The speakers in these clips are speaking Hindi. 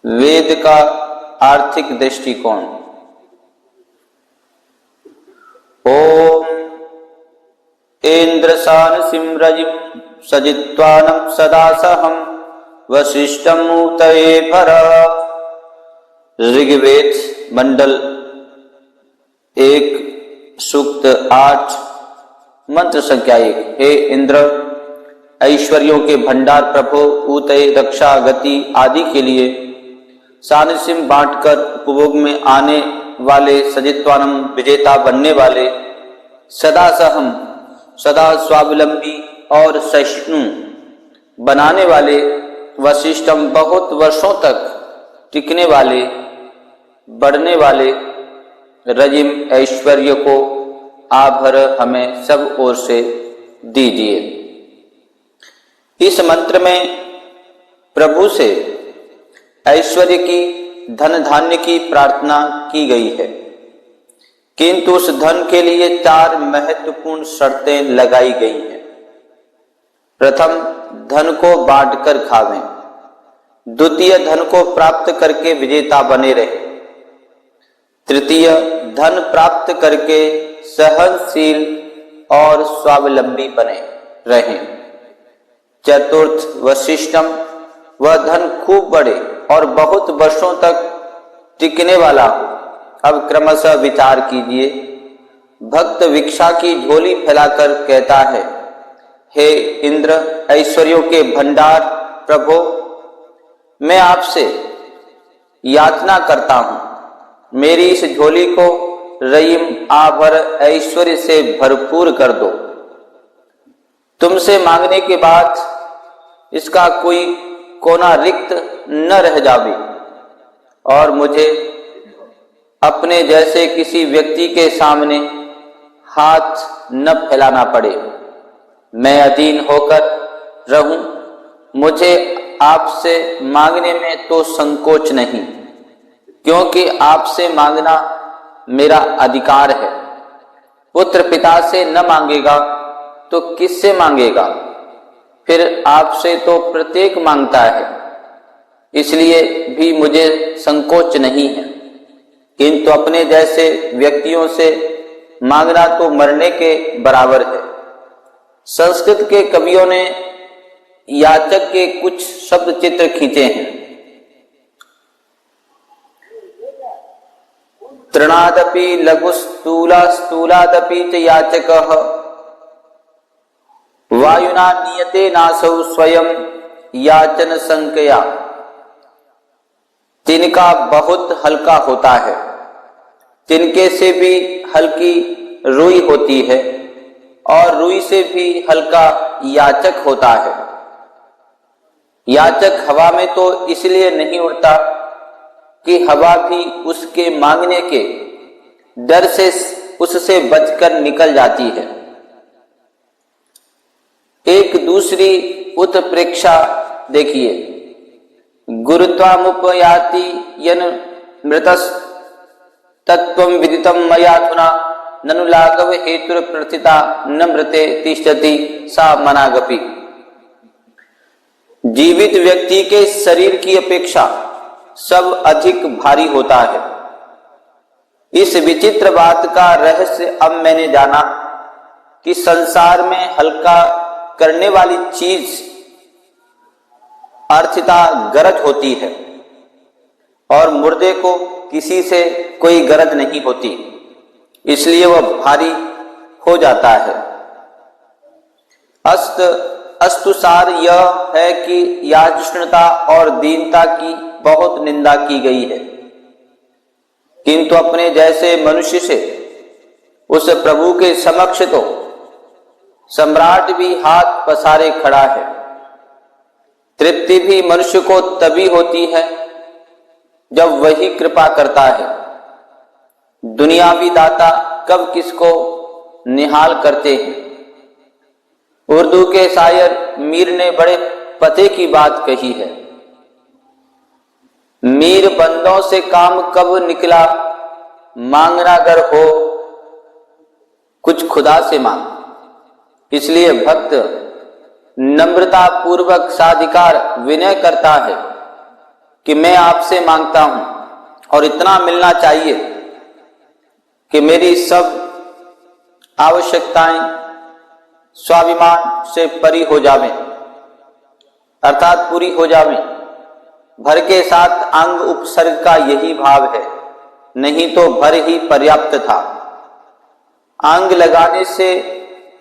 वेद का आर्थिक दृष्टिकोण। ओम इंद्रसान सिमरजिम सजित्वानं सदा सहम वशिष्ठं मूतये भर। ऋग्वेद मंडल 1 सूक्त 8 मंत्र संख्या 1। हे इंद्र, ऐश्वर्यों के भंडार प्रभु, ऊतये रक्षा, गति आदि के लिए सानिसिम बांटकर उपभोग में आने वाले, सजित्वानम विजेता बनने वाले, सदा सहम सदा स्वावलंबी और सहिष्णु बनाने वाले, वशिष्ठम बहुत वर्षों तक टिकने वाले, बढ़ने वाले, रजिम ऐश्वर्य को आभर हमें सब ओर से दीजिए। इस मंत्र में प्रभु से ऐश्वर्य की, धन धान्य की प्रार्थना की गई है, किंतु उस धन के लिए 4 महत्वपूर्ण शर्तें लगाई गई हैं। प्रथम, धन को बांटकर खावें। द्वितीय, धन को प्राप्त करके विजेता बने रहे। तृतीय, धन प्राप्त करके सहनशील और स्वावलंबी बने रहें। चतुर्थ, वशिष्ठम, वह धन खूब बढ़े और बहुत वर्षों तक टिकने वाला हो। अब क्रमशः विचार कीजिए। भक्त भिक्षा की झोली फैलाकर कहता है, हे इंद्र, ऐश्वर्यों के भंडार प्रभो, मैं आपसे याचना करता हूं, मेरी इस झोली को रईम आभर ऐश्वर्य से भरपूर कर दो। तुमसे मांगने के बाद इसका कोई कोना रिक्त न रह जावे और मुझे अपने जैसे किसी व्यक्ति के सामने हाथ न फैलाना पड़े। मैं अधीन होकर रहूं। मुझे आपसे मांगने में तो संकोच नहीं, क्योंकि आपसे मांगना मेरा अधिकार है। पुत्र पिता से न मांगेगा तो किससे मांगेगा? फिर आपसे तो प्रत्येक मांगता है, इसलिए भी मुझे संकोच नहीं है। किंतु अपने जैसे व्यक्तियों से मांगना तो मरने के बराबर है। संस्कृत के कवियों ने याचक के कुछ शब्द चित्र खींचे हैं। तृणादपि लघु स्थूला स्थूलादपि च याचकः वायुना नीयते नासौ स्वयं याचन संकया। तिनका बहुत हल्का होता है, तिनके से भी हल्की रुई होती है और रुई से भी हल्का याचक होता है। याचक हवा में तो इसलिए नहीं उड़ता कि हवा भी उसके मांगने के डर से उससे बचकर निकल जाती है। एक दूसरी उत्प्रेक्षा देखिए। गुरुत्वामुपयाति यन मृतस् तत्त्वं विदितं मयाधुना ननु लाघव हेतुर प्रथिता न मृते तिष्ठति सा मनागपि। जीवित व्यक्ति के शरीर की अपेक्षा सब अधिक भारी होता है। इस विचित्र बात का रहस्य अब मैंने जाना कि संसार में हल्का करने वाली चीज अर्थता गरज होती है और मुर्दे को किसी से कोई गरज नहीं होती, इसलिए वह भारी हो जाता है। अस्तुसार यह है कि याचना और दीनता की बहुत निंदा की गई है, किंतु अपने जैसे मनुष्य से उस प्रभु के समक्ष तो सम्राट भी हाथ पसारे खड़ा है। तृप्ति भी मनुष्य को तभी होती है जब वही कृपा करता है। दुनियावी दाता कब किसको निहाल करते हैं। उर्दू के शायर मीर ने बड़े पते की बात कही है। मीर बंदों से काम कब निकला, मांगना अगर हो कुछ खुदा से मांग। इसलिए भक्त नम्रता पूर्वक साधिकार विनय करता है कि मैं आपसे मांगता हूं और इतना मिलना चाहिए कि मेरी सब आवश्यकताएं स्वाभिमान से परी हो जावें, अर्थात पूरी हो जावें। भर के साथ अंग उपसर्ग का यही भाव है, नहीं तो भर ही पर्याप्त था। अंग लगाने से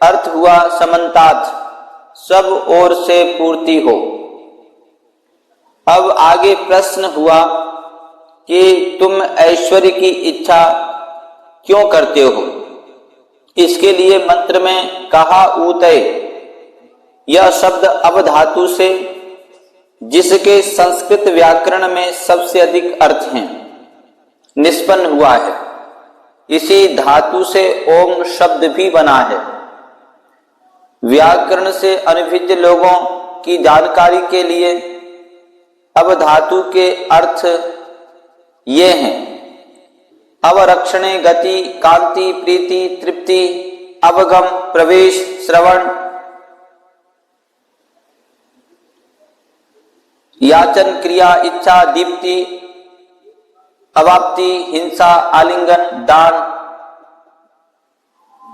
अर्थ हुआ समन्तात, सब ओर से पूर्ति हो। अब आगे प्रश्न हुआ कि तुम ऐश्वर्य की इच्छा क्यों करते हो। इसके लिए मंत्र में कहा ऊतय, यह शब्द अवधातु से, जिसके संस्कृत व्याकरण में सबसे अधिक अर्थ हैं, निष्पन्न हुआ है। इसी धातु से ओम शब्द भी बना है। व्याकरण से अनभिज्ञ लोगों की जानकारी के लिए अवधातु के अर्थ ये हैं: अवरक्षणे गति, कांति, प्रीति, तृप्ति, अवगम, प्रवेश, श्रवण, याचन, क्रिया, इच्छा, दीप्ति, अवाप्ति, हिंसा, आलिंगन, दान,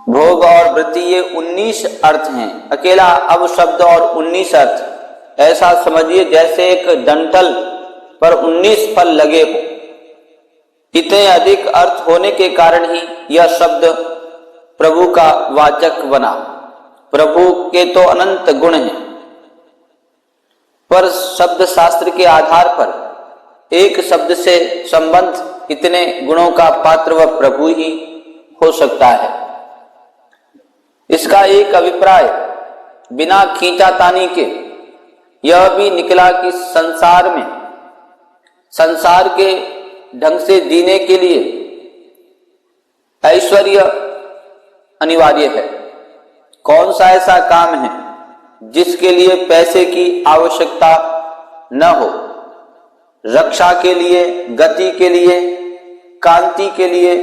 भोग और वृत्ति। ये 19 अर्थ हैं। अकेला अव शब्द और 19 अर्थ, ऐसा समझिए जैसे एक डंठल पर 19 फल लगे हो। इतने अधिक अर्थ होने के कारण ही यह शब्द प्रभु का वाचक बना। प्रभु के तो अनंत गुण हैं, पर शब्द शास्त्र के आधार पर एक शब्द से संबंध इतने गुणों का पात्र वह प्रभु ही हो सकता है। इसका एक अभिप्राय बिना खींचातानी के यह भी निकला कि संसार के ढंग से जीने के लिए ऐश्वर्य अनिवार्य है। कौन सा ऐसा काम है जिसके लिए पैसे की आवश्यकता न हो। रक्षा के लिए, गति के लिए, कांति के लिए,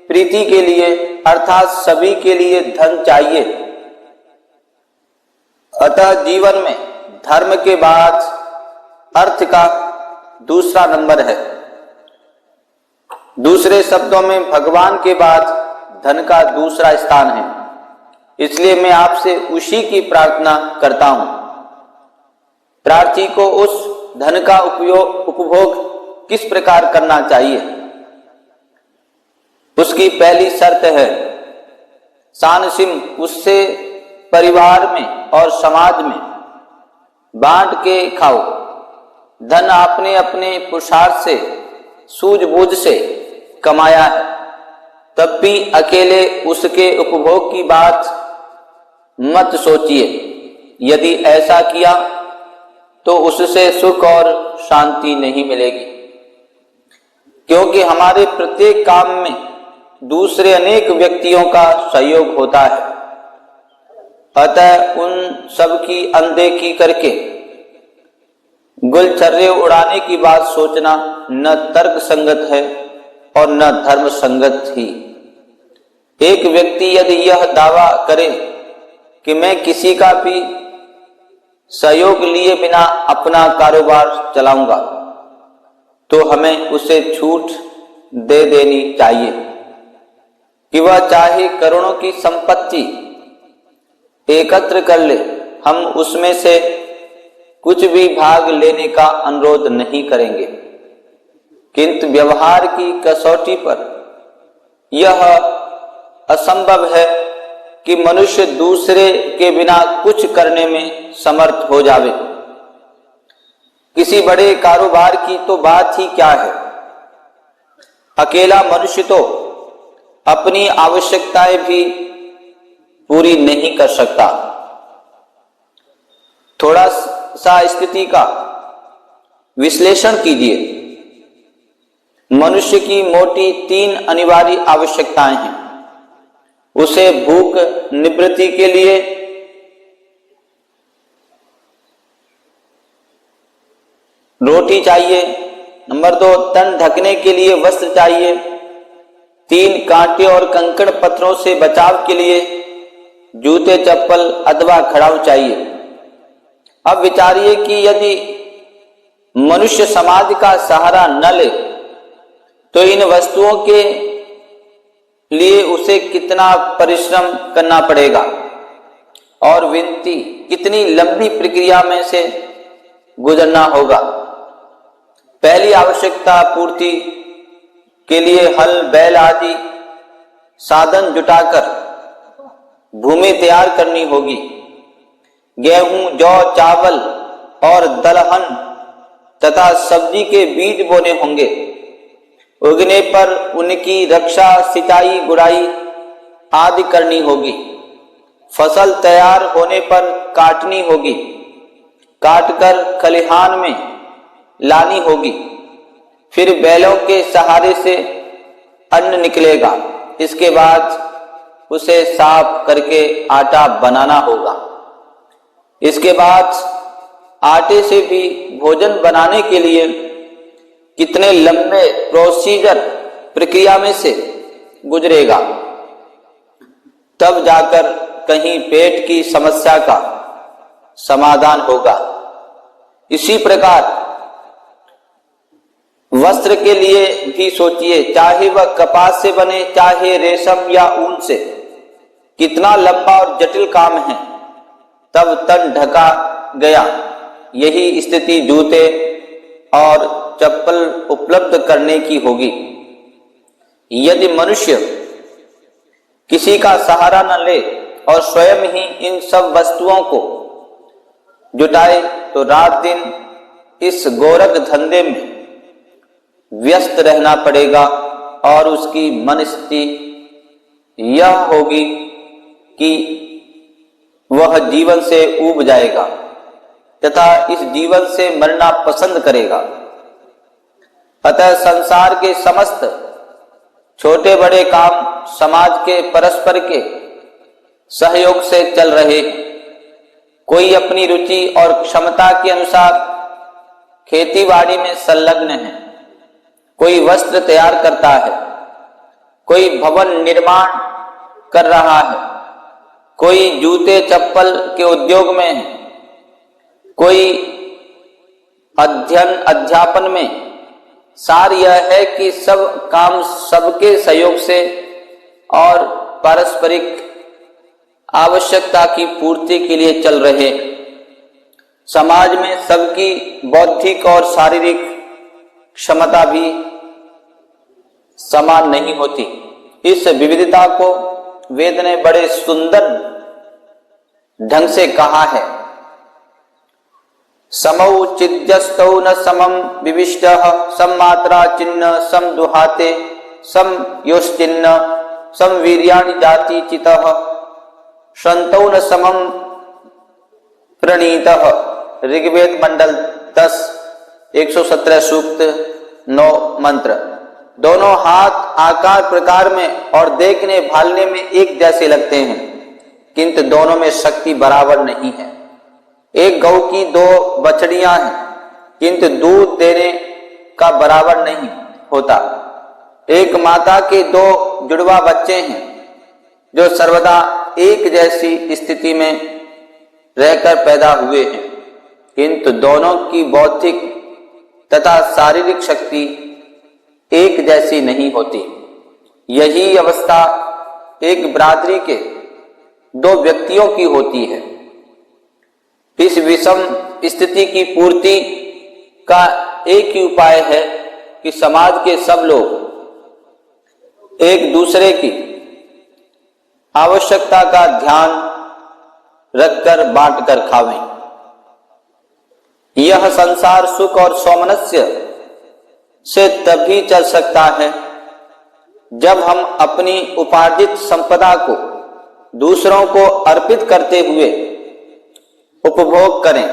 प्रीति के लिए, अर्थात सभी के लिए धन चाहिए। अतः जीवन में धर्म के बाद अर्थ का दूसरा नंबर है। दूसरे शब्दों में भगवान के बाद धन का दूसरा स्थान है। इसलिए मैं आपसे उसी की प्रार्थना करता हूं। प्रार्थी को उस धन का उपभोग किस प्रकार करना चाहिए, उसकी पहली शर्त है सानसिम, उससे परिवार में और समाज में बांट के खाओ। धन आपने अपने पुरुषार्थ से, सूझबूझ से कमाया है, तब भी अकेले उसके उपभोग की बात मत सोचिए। यदि ऐसा किया तो उससे सुख और शांति नहीं मिलेगी, क्योंकि हमारे प्रत्येक काम में दूसरे अनेक व्यक्तियों का सहयोग होता है। अतः उन सब की अनदेखी करके गुलछर्रे उड़ाने की बात सोचना न तर्क संगत है और न धर्म संगत ही। एक व्यक्ति यदि यह दावा करे कि मैं किसी का भी सहयोग लिए बिना अपना कारोबार चलाऊंगा, तो हमें उसे छूट दे देनी चाहिए कि वह चाहे करोड़ों की संपत्ति एकत्र कर ले, हम उसमें से कुछ भी भाग लेने का अनुरोध नहीं करेंगे। किंतु व्यवहार की कसौटी पर यह असंभव है कि मनुष्य दूसरे के बिना कुछ करने में समर्थ हो जावे। किसी बड़े कारोबार की तो बात ही क्या है, अकेला मनुष्य तो अपनी आवश्यकताएं भी पूरी नहीं कर सकता। थोड़ा सा स्थिति का विश्लेषण कीजिए। मनुष्य की मोटी 3 अनिवार्य आवश्यकताएं हैं। उसे भूख निवृत्ति के लिए रोटी चाहिए, नंबर 2 तन ढकने के लिए वस्त्र चाहिए, 3 कांटे और कंकड़ पत्थरों से बचाव के लिए जूते चप्पल अथवा खड़ाऊ चाहिए। अब विचारिए कि यदि मनुष्य समाज का सहारा न ले तो इन वस्तुओं के लिए उसे कितना परिश्रम करना पड़ेगा और विनती कितनी लंबी प्रक्रिया में से गुजरना होगा। पहली आवश्यकता पूर्ति के लिए हल बैल आदि साधन जुटाकर भूमि तैयार करनी होगी। गेहूं, जौ, चावल और दलहन तथा सब्जी के बीज बोने होंगे। उगने पर उनकी रक्षा, सिंचाई, गुड़ाई आदि करनी होगी। फसल तैयार होने पर काटनी होगी, काटकर खलिहान में लानी होगी। फिर बैलों के सहारे से अन्न निकलेगा। इसके बाद उसे साफ करके आटा बनाना होगा। इसके बाद आटे से भी भोजन बनाने के लिए कितने लंबे प्रोसीजर प्रक्रिया में से गुजरेगा, तब जाकर कहीं पेट की समस्या का समाधान होगा। इसी प्रकार वस्त्र के लिए भी सोचिए, चाहे वह कपास से बने, चाहे रेशम या ऊन से, कितना लंबा और जटिल काम है। तब तन ढका गया। यही स्थिति जूते और चप्पल उपलब्ध करने की होगी। यदि मनुष्य किसी का सहारा न ले और स्वयं ही इन सब वस्तुओं को जुटाए तो रात दिन इस गोरख धंधे में व्यस्त रहना पड़ेगा और उसकी मनस्थिति यह होगी कि वह जीवन से ऊब जाएगा तथा इस जीवन से मरना पसंद करेगा। अतः संसार के समस्त छोटे बड़े काम समाज के परस्पर के सहयोग से चल रहे हैं। कोई अपनी रुचि और क्षमता के अनुसार खेतीबाड़ी में संलग्न है, कोई वस्त्र तैयार करता है, कोई भवन निर्माण कर रहा है, कोई जूते चप्पल के उद्योग में है, कोई अध्ययन अध्यापन में। सार यह है कि सब काम सबके सहयोग से और पारस्परिक आवश्यकता की पूर्ति के लिए चल रहे। समाज में सबकी बौद्धिक और शारीरिक क्षमता भी समान नहीं होती। इस विविधता को वेद ने बड़े सुंदर ढंग से कहा है। समौ चिद्यस्तौ न समम विविष्टः सम्मात्रा चिन्ह सम दुहाते सम योश्चिन्ह सम वीर्याणि जाति चितः शंतौ न समम प्रणीतः। ऋग्वेद मंडल 10 117 सूक्त 9 मंत्र। दोनों हाथ आकार प्रकार में और देखने भालने में एक जैसे लगते हैं, किंतु दोनों में शक्ति बराबर नहीं है। एक गौ की 2 बछड़ियां हैं, किंतु दूध देने का बराबर नहीं होता। एक माता के 2 जुड़वा बच्चे हैं, जो सर्वदा एक जैसी स्थिति में रहकर पैदा हुए हैं, किंतु दोनों की बौद्धिक तथा शारीरिक शक्ति एक जैसी नहीं होती। यही अवस्था एक बिरादरी के 2 व्यक्तियों की होती है। इस विषम स्थिति की पूर्ति का एक ही उपाय है कि समाज के सब लोग एक दूसरे की आवश्यकता का ध्यान रखकर बांटकर खावें। यह संसार सुख और सौमनस्य से तभी चल सकता है जब हम अपनी उपार्जित संपदा को दूसरों को अर्पित करते हुए उपभोग करें।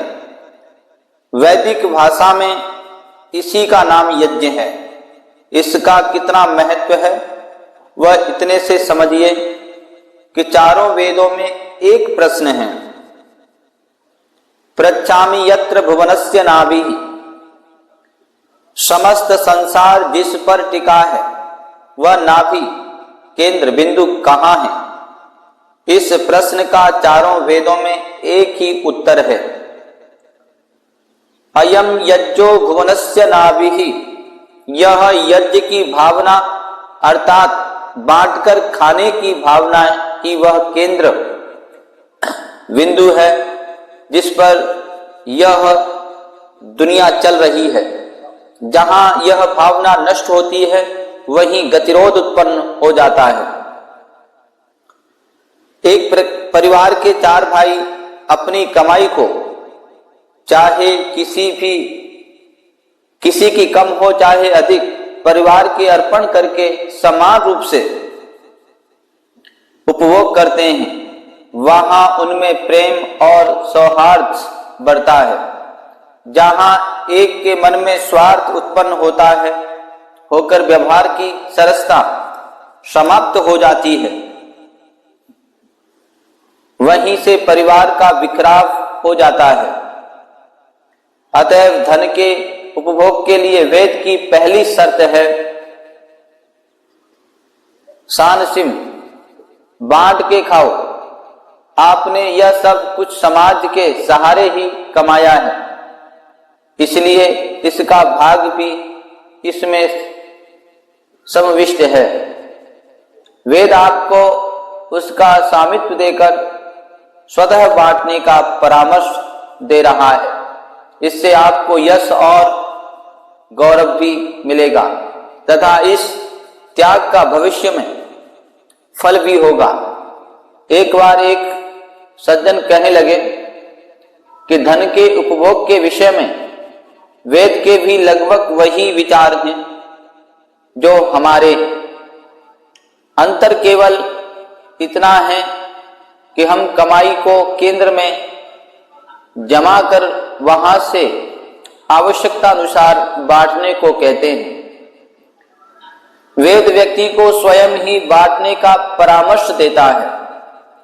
वैदिक भाषा में इसी का नाम यज्ञ है। इसका कितना महत्व है वह इतने से समझिए कि चारों वेदों में एक प्रश्न है। पृच्छामि यत्र भुवनस्य नाभिः। समस्त संसार जिस पर टिका है वह नाभि केंद्र बिंदु कहाँ है? इस प्रश्न का चारों वेदों में एक ही उत्तर है। अयम यज्ञो भुवनस्य नाभिः, यह यज्ञ की भावना अर्थात बांटकर खाने की भावना की वह केंद्र बिंदु है जिस पर यह दुनिया चल रही है। जहां यह भावना नष्ट होती है वहीं गतिरोध उत्पन्न हो जाता है। एक परिवार के 4 भाई अपनी कमाई को चाहे किसी की कम हो चाहे अधिक परिवार के अर्पण करके समान रूप से उपभोग करते हैं। वहां उनमें प्रेम और सौहार्द बढ़ता है। जहां एक के मन में स्वार्थ उत्पन्न होकर व्यवहार की सरसता समाप्त हो जाती है, वहीं से परिवार का बिखराव हो जाता है। अतएव धन के उपभोग के लिए वेद की पहली शर्त है सानसिम, बांट के खाओ। आपने यह सब कुछ समाज के सहारे ही कमाया है, इसलिए इसका भाग भी इसमें समाविष्ट है। वेद आपको उसका स्वामित्व देकर स्वतः बांटने का परामर्श दे रहा है। इससे आपको यश और गौरव भी मिलेगा तथा इस त्याग का भविष्य में फल भी होगा। एक बार एक सज्जन कहने लगे कि धन के उपभोग के विषय में वेद के भी लगभग वही विचार हैं जो हमारे। अंतर केवल इतना है कि हम कमाई को केंद्र में जमा कर वहां से आवश्यकता अनुसार बांटने को कहते हैं। वेद व्यक्ति को स्वयं ही बांटने का परामर्श देता है।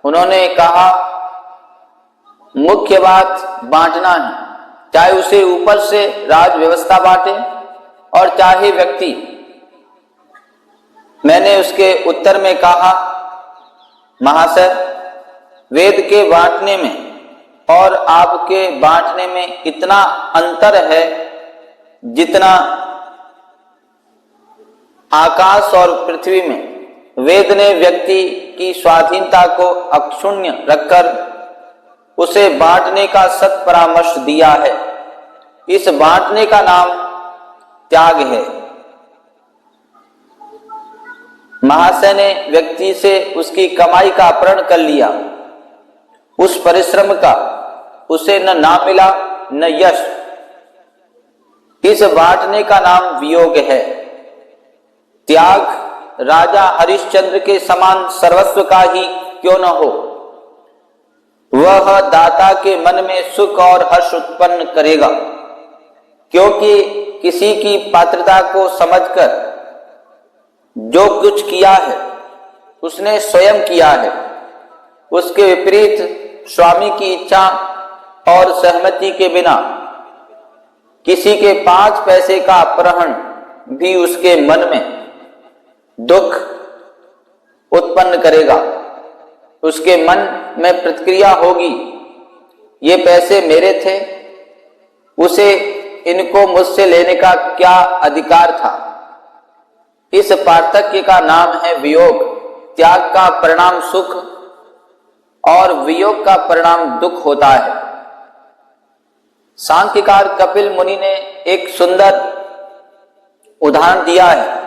उन्होंने कहा, मुख्य बात बांटना है, चाहे उसे ऊपर से राज व्यवस्था बांटे और चाहे व्यक्ति। मैंने उसके उत्तर में कहा, महाशय, वेद के बांटने में और आपके बांटने में इतना अंतर है जितना आकाश और पृथ्वी में। वेद ने व्यक्ति की स्वाधीनता को अक्षुण्ण रखकर उसे बांटने का सत् परामर्श दिया है। इस बांटने का नाम त्याग है। महाशय ने व्यक्ति से उसकी कमाई का अपहरण कर लिया। उस परिश्रम का उसे न नाम मिला न यश। इस बांटने का नाम वियोग है। त्याग राजा हरिश्चंद्र के समान सर्वस्व का ही क्यों न हो, वह दाता के मन में सुख और हर्ष उत्पन्न करेगा, क्योंकि किसी की पात्रता को समझकर जो कुछ किया है उसने स्वयं किया है। उसके विपरीत स्वामी की इच्छा और सहमति के बिना किसी के 5 पैसे का अपहरण भी उसके मन में दुख उत्पन्न करेगा। उसके मन में प्रतिक्रिया होगी, ये पैसे मेरे थे, उसे इनको मुझसे लेने का क्या अधिकार था। इस पार्थक्य का नाम है वियोग। त्याग का परिणाम सुख और वियोग का परिणाम दुख होता है। सांख्यकार कपिल मुनि ने एक सुंदर उदाहरण दिया है।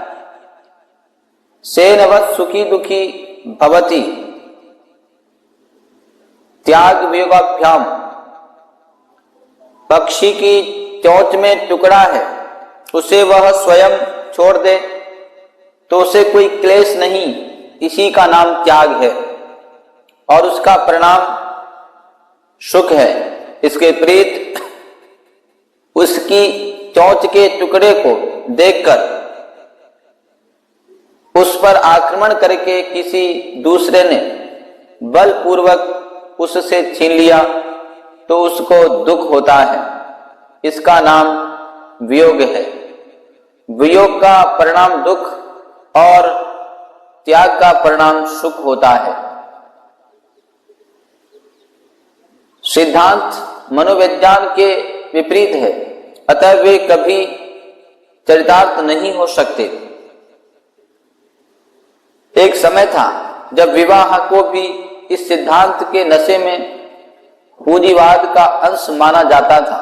सेनवत् सुखी दुखी भवति त्याग वियोगाभ्याम। पक्षी की चोंच में टुकड़ा है, उसे वह स्वयं छोड़ दे तो उसे कोई क्लेश नहीं, इसी का नाम त्याग है और उसका परिणाम सुख है। इसके विपरीत उसकी चोंच के टुकड़े को देखकर उस पर आक्रमण करके किसी दूसरे ने बलपूर्वक उससे छीन लिया तो उसको दुख होता है। इसका नाम वियोग है। वियोग का परिणाम दुख और त्याग का परिणाम सुख होता है। सिद्धांत मनोविज्ञान के विपरीत है। अतः वे कभी चरितार्थ नहीं हो सकते। एक समय था जब विवाह को भी इस सिद्धांत के नशे में पूंजीवाद का अंश माना जाता था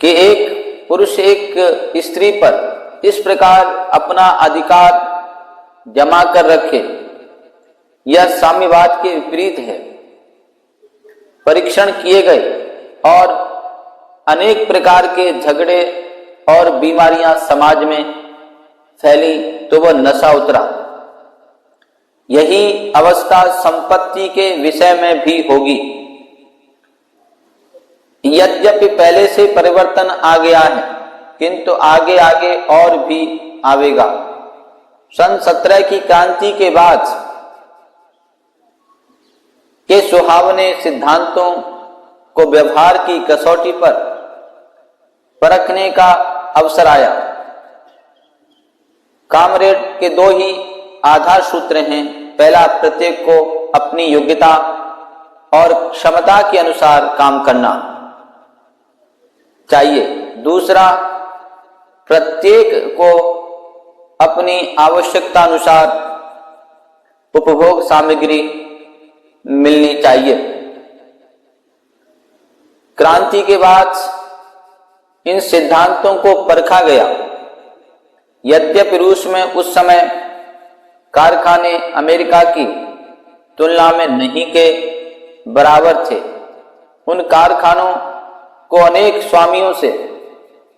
कि एक पुरुष एक स्त्री पर इस प्रकार अपना अधिकार जमा कर रखे, यह साम्यवाद के विपरीत है। परीक्षण किए गए और अनेक प्रकार के झगड़े और बीमारियां समाज में फैली तो वह नशा उतरा। यही अवस्था संपत्ति के विषय में भी होगी। यद्यपि पहले से परिवर्तन आ गया है, किंतु आगे आगे और भी आवेगा। सन 17 की क्रांति के बाद के सुहावने सिद्धांतों को व्यवहार की कसौटी पर परखने का अवसर आया। कामरेड के दो ही आधार सूत्र हैं। पहला, प्रत्येक को अपनी योग्यता और क्षमता के अनुसार काम करना चाहिए। दूसरा, प्रत्येक को अपनी आवश्यकता अनुसार उपभोग सामग्री मिलनी चाहिए। क्रांति के बाद इन सिद्धांतों को परखा गया। यद्यपि रूस में उस समय कारखाने अमेरिका की तुलना में नहीं के बराबर थे। उन कारखानों को अनेक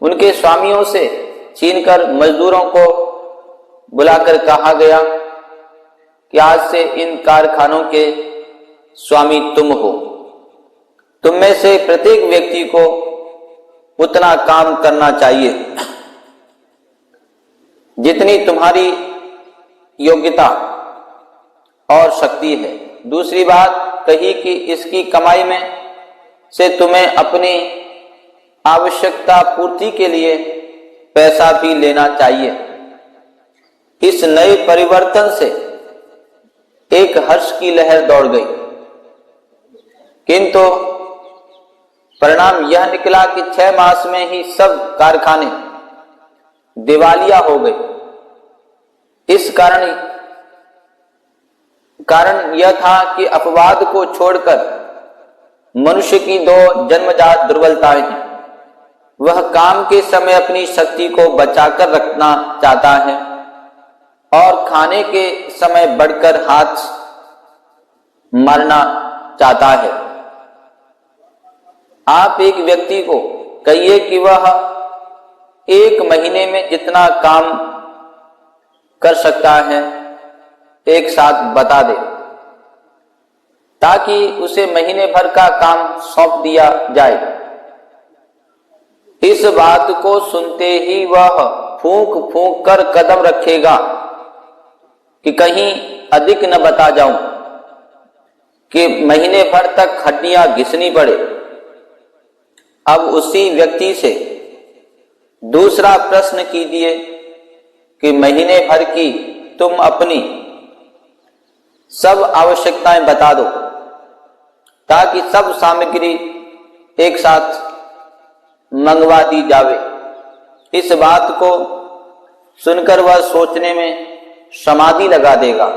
उनके स्वामियों से छीनकर मजदूरों को बुलाकर कहा गया कि आज से इन कारखानों के स्वामी तुम हो। तुम में से प्रत्येक व्यक्ति को उतना काम करना चाहिए जितनी तुम्हारी योग्यता और शक्ति है। दूसरी बात कही कि इसकी कमाई में से तुम्हें अपनी आवश्यकता पूर्ति के लिए पैसा भी लेना चाहिए। इस नए परिवर्तन से एक हर्ष की लहर दौड़ गई, किंतु परिणाम यह निकला कि 6 मास में ही सब कारखाने दिवालिया हो गए। इस कारण यह था कि अपवाद को छोड़कर मनुष्य की दो जन्मजात दुर्बलताएं हैं। वह काम के समय अपनी शक्ति को बचाकर रखना चाहता है और खाने के समय बढ़कर हाथ मारना चाहता है। आप एक व्यक्ति को कहिए कि वह 1 महीने में जितना काम कर सकता है एक साथ बता दे, ताकि उसे महीने भर का काम सौंप दिया जाए। इस बात को सुनते ही वह फूंक फूंक कर कदम रखेगा कि कहीं अधिक न बता जाऊं, कि महीने भर तक हड्डियां घिसनी पड़े। अब उसी व्यक्ति से दूसरा प्रश्न कीजिए कि महीने भर की तुम अपनी सब आवश्यकताएं बता दो, ताकि सब सामग्री एक साथ मंगवा दी जावे। इस बात को सुनकर वह सोचने में समाधि लगा देगा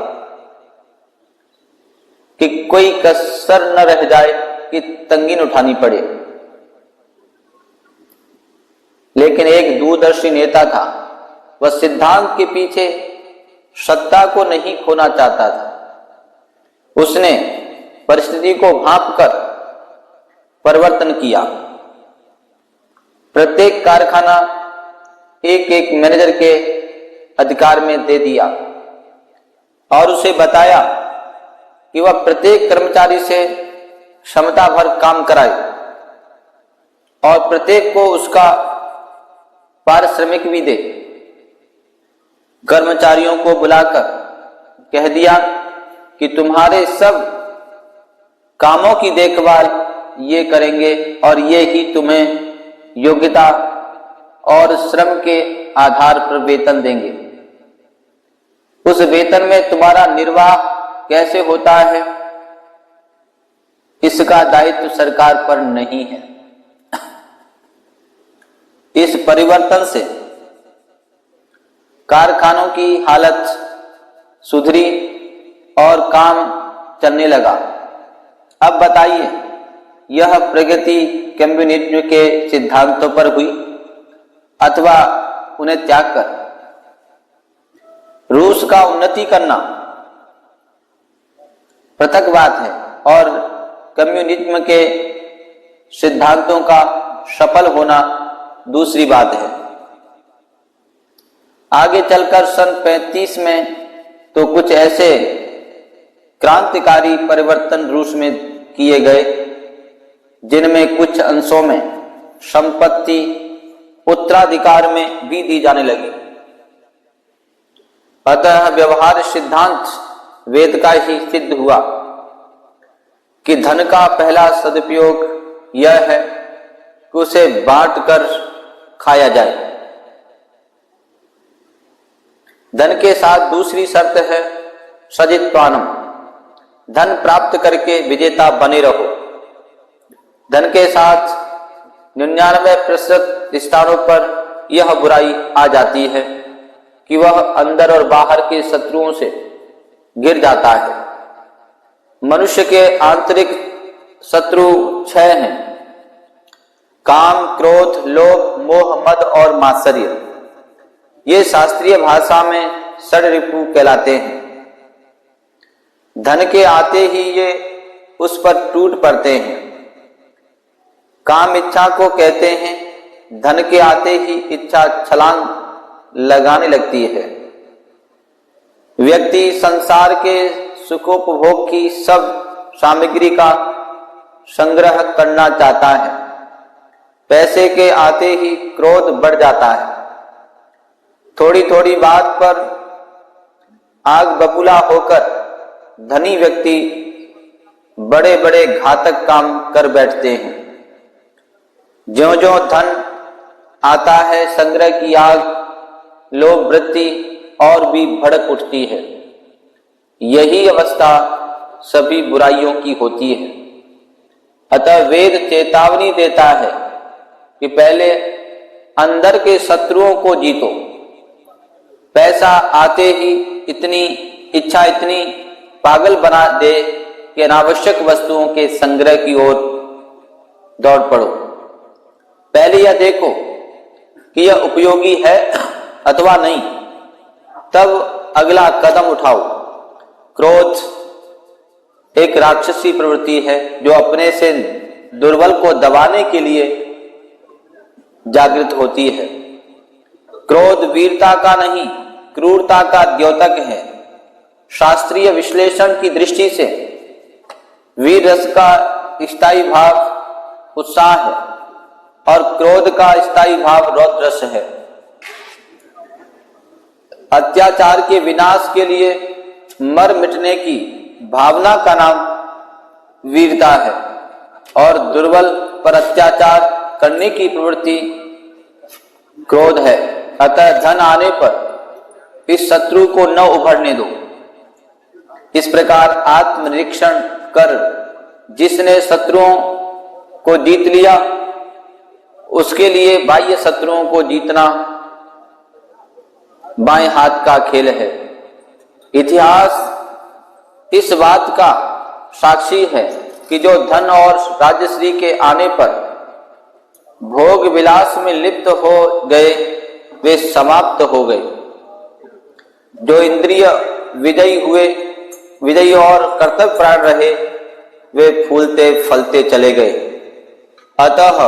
कि कोई कसर न रह जाए कि तंगीन उठानी पड़े। लेकिन एक दूरदर्शी नेता था। वह सिद्धांत के पीछे सत्ता को नहीं खोना चाहता था। उसने परिस्थिति को भांपकर परिवर्तन किया। प्रत्येक कारखाना एक एक मैनेजर के अधिकार में दे दिया और उसे बताया कि वह प्रत्येक कर्मचारी से क्षमता भर काम कराए और प्रत्येक को उसका पारिश्रमिक भी दे। कर्मचारियों को बुलाकर कह दिया कि तुम्हारे सब कामों की देखभाल ये करेंगे और ये ही तुम्हें योग्यता और श्रम के आधार पर वेतन देंगे। उस वेतन में तुम्हारा निर्वाह कैसे होता है, इसका दायित्व सरकार पर नहीं है। इस परिवर्तन से कारखानों की हालत सुधरी और काम चलने लगा। अब बताइए, यह प्रगति कम्युनिज्म के सिद्धांतों पर हुई अथवा उन्हें त्याग कर? रूस का उन्नति करना पृथक बात है और कम्युनिज्म के सिद्धांतों का सफल होना दूसरी बात है। आगे चलकर सन 35 में तो कुछ ऐसे क्रांतिकारी परिवर्तन रूस में किए गए जिनमें कुछ अंशों में संपत्ति उत्तराधिकार में भी दी जाने लगी। अतः व्यवहार सिद्धांत वेद का ही सिद्ध हुआ कि धन का पहला सदुपयोग यह है कि उसे बांट कर खाया जाए। धन के साथ दूसरी शर्त है सजित्वानम, धन प्राप्त करके विजेता बने रहो। धन के साथ 99% स्थानों पर यह बुराई आ जाती है कि वह अंदर और बाहर के शत्रुओं से गिर जाता है। मनुष्य के आंतरिक शत्रु 6 हैं: काम, क्रोध, लोभ, मोह, मद और मात्सर्य। ये शास्त्रीय भाषा में षड्रिपु कहलाते हैं। धन के आते ही ये उस पर टूट पड़ते हैं। काम इच्छा को कहते हैं। धन के आते ही इच्छा छलांग लगाने लगती है। व्यक्ति संसार के सुखोपभोग की सब सामग्री का संग्रह करना चाहता है। पैसे के आते ही क्रोध बढ़ जाता है। थोड़ी थोड़ी बात पर आग बबूला होकर धनी व्यक्ति बड़े बड़े घातक काम कर बैठते हैं। ज्यों-ज्यों धन आता है, संग्रह की आग, लोभ वृत्ति और भी भड़क उठती है। यही अवस्था सभी बुराइयों की होती है। अतः वेद चेतावनी देता है कि पहले अंदर के शत्रुओं को जीतो। पैसा आते ही इच्छा इतनी पागल बना दे कि अनावश्यक वस्तुओं के संग्रह की ओर दौड़ पड़ो। पहले यह देखो कि यह उपयोगी है अथवा नहीं, तब अगला कदम उठाओ। क्रोध एक राक्षसी प्रवृत्ति है जो अपने से दुर्बल को दबाने के लिए जागृत होती है। क्रोध वीरता का नहीं, क्रूरता का द्योतक है। शास्त्रीय विश्लेषण की दृष्टि से वीर रस का स्थायी भाव उत्साह है और क्रोध का स्थायी भाव रौद्र रस है। अत्याचार के विनाश के लिए मर मिटने की भावना का नाम वीरता है और दुर्बल पर अत्याचार करने की प्रवृत्ति क्रोध है। अतः धन आने पर इस शत्रु को न उभरने दो। इस प्रकार आत्मनिरीक्षण कर जिसने शत्रुओं को जीत लिया, उसके लिए बाह्य शत्रुओं को जीतना बाएं हाथ का खेल है। इतिहास इस बात का साक्षी है कि जो धन और राजश्री के आने पर भोग विलास में लिप्त हो गए, वे समाप्त हो गए। जो इंद्रिय विजयी और कर्तव्यपरायण रहे, वे फूलते फलते चले गए। अतः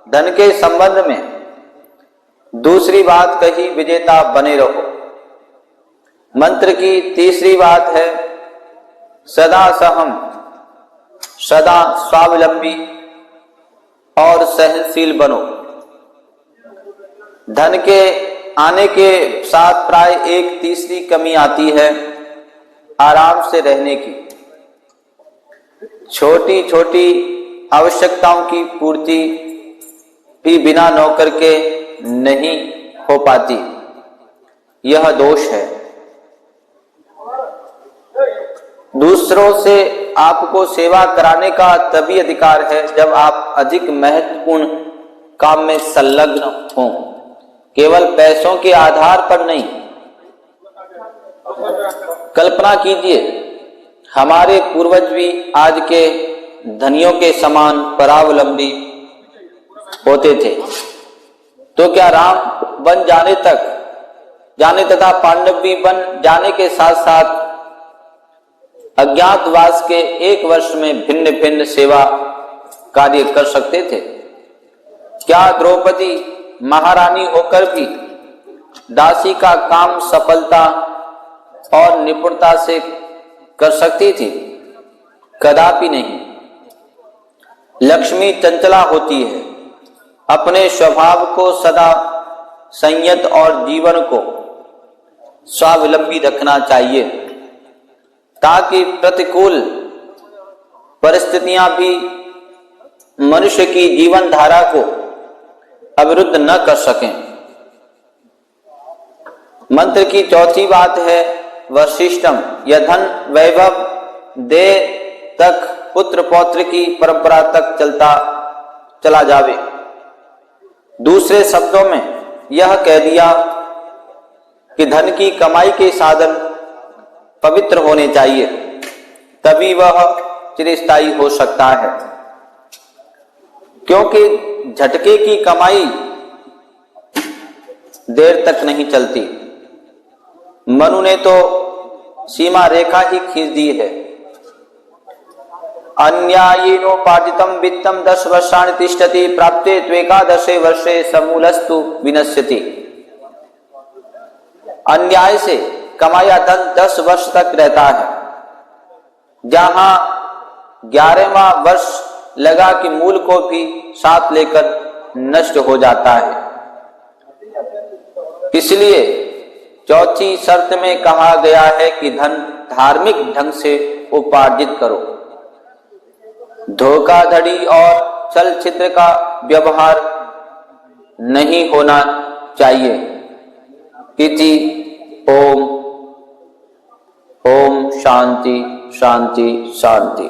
धन के संबंध में दूसरी बात कही, विजेता बने रहो। मंत्र की तीसरी बात है सदा सहम, सदा स्वावलंबी और सहनशील बनो। धन के आने के साथ प्राय 1/3 कमी आती है आराम से रहने की। छोटी छोटी आवश्यकताओं की पूर्ति भी बिना नौकर के नहीं हो पाती। यह दोष है। दूसरों से आपको सेवा कराने का तभी अधिकार है जब आप अधिक महत्वपूर्ण काम में संलग्न हों, केवल पैसों के आधार पर नहीं। कल्पना कीजिए, हमारे पूर्वज भी आज के धनियों के समान परावलंबी होते थे, तो क्या राम बन जाने तथा पांडव भी बन जाने के साथ साथ अज्ञातवास के 1 वर्ष में भिन्न भिन्न सेवा कार्य कर सकते थे? क्या द्रौपदी महारानी होकर भी दासी का काम सफलता और निपुणता से कर सकती थी? कदापि नहीं। लक्ष्मी चंचला होती है, अपने स्वभाव को सदा संयत और जीवन को स्वावलंबी रखना चाहिए, ताकि प्रतिकूल परिस्थितियां भी मनुष्य की जीवन धारा को अवरुद्ध न कर सकें। मंत्र की चौथी बात है वशिष्ठम, यह धन वैभव दे तक पुत्र पौत्र की परंपरा तक चला जावे। दूसरे शब्दों में यह कह दिया कि धन की कमाई के साधन पवित्र होने चाहिए, तभी वह चिरस्थायी हो सकता है, क्योंकि झटके की कमाई देर तक नहीं चलती। मनु ने तो सीमा रेखा ही खींच दी है। अन्यायेनोपार्जितं वित्तं 10 वर्षाणि तिष्ठति, प्राप्ते त्वेकादशे वर्षे समूलस्तु विनश्यति। अन्याय से कमाया धन 10 वर्ष तक रहता है, जहां 11वां वर्ष लगा कि मूल को भी साथ लेकर नष्ट हो जाता है। इसलिए चौथी शर्त में कहा गया है कि धन धार्मिक ढंग से उपार्जित करो। धोखाधड़ी और छल छिद्र का व्यवहार नहीं होना चाहिए। इति ओम। ओम शांति शांति शांति।